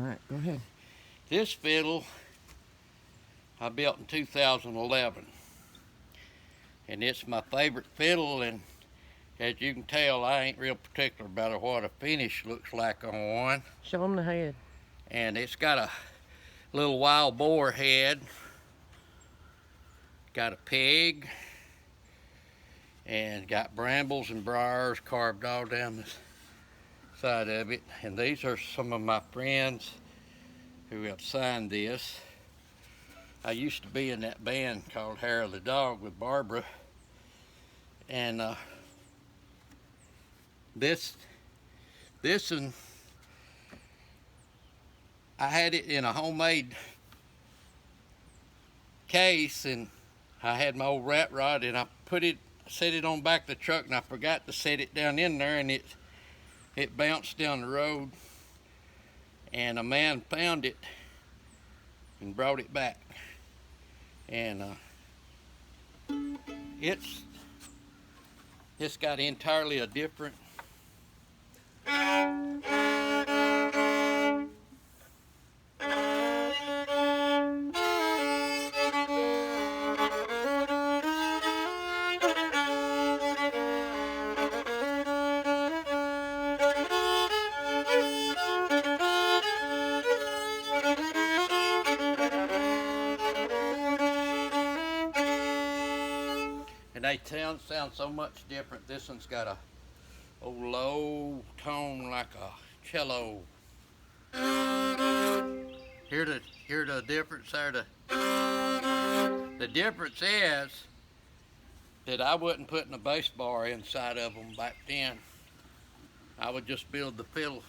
All right, go ahead. This fiddle I built in 2011, and it's my favorite fiddle, and as you can tell, I ain't real particular about what a finish looks like on one. Show them the head. And it's got a little wild boar head, got a peg, and got brambles and briars carved all down the side of it. And these are some of my friends who have signed this. I used to be in that band called Hair of the Dog with Barbara, and this one, I had it in a homemade case, and I had my old rat rod, and I set it on back of the truck, and I forgot to set it down in there, and it bounced down the road, and a man found it and brought it back, and it's got entirely a different and they sound so much different. This one's got a low tone like a cello. Hear the difference there? The difference is that I wasn't putting a bass bar inside of them back then. I would just build the fiddle.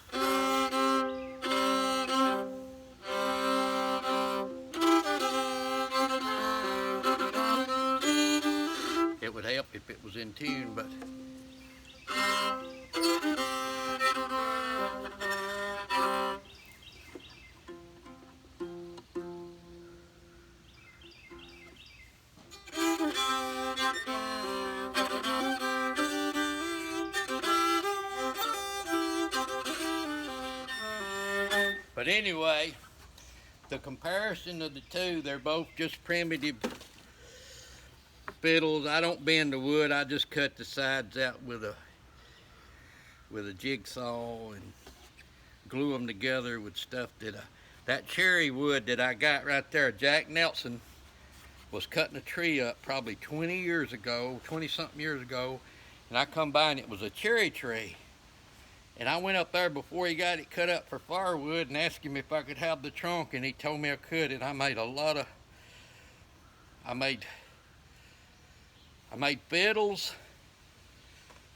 It would help if it was in tune, but anyway, the comparison of the two, they're both just primitive fiddles. I don't bend the wood. I just cut the sides out with a jigsaw and glue them together with stuff that cherry wood that I got right there. Jack Nelson was cutting a tree up probably 20 something years ago, and I come by and it was a cherry tree. And I went up there before he got it cut up for firewood and asked him if I could have the trunk, and he told me I could, and I made fiddles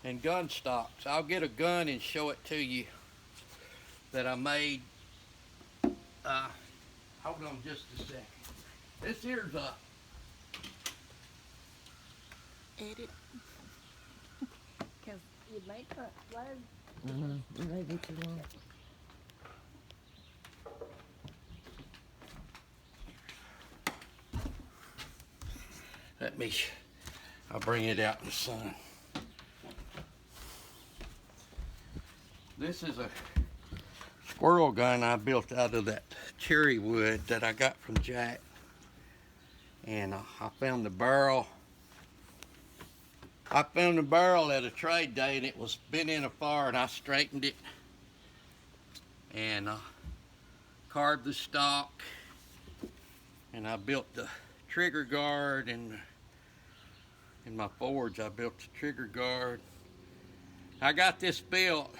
and gun stocks. I'll get a gun and show it to you that I made. Hold on just a second. This here's a edit. Because you make a load. Maybe too long. I'll bring it out in the sun. This is a squirrel gun I built out of that cherry wood that I got from Jack. And I found the barrel. I found the barrel at a trade day, and it was been in a fire, and I straightened it and carved the stock, and I built the trigger guard, and in my forge I built the trigger guard. I got this built,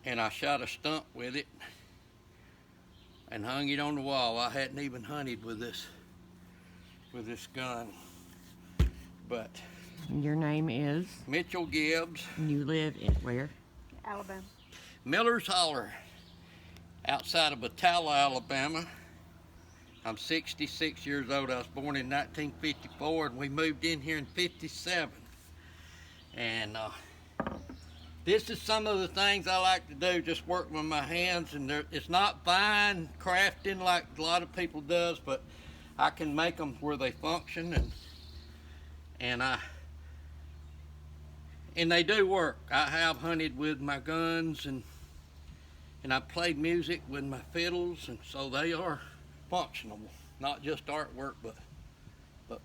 and I shot a stump with it and hung it on the wall. I hadn't even hunted with this gun. But Your name is? Mitchell Gibbs. You live in where? Alabama. Miller's Holler, outside of Batalla, Alabama. I'm 66 years old. I was born in 1954, and we moved in here in 57. And this is some of the things I like to do, just work with my hands. And it's not fine crafting like a lot of people does, but I can make them where they function, and they do work. I have hunted with my guns, and and I played music with my fiddles, and so they are functional, not just artwork, but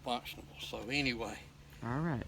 functional. So anyway, All right.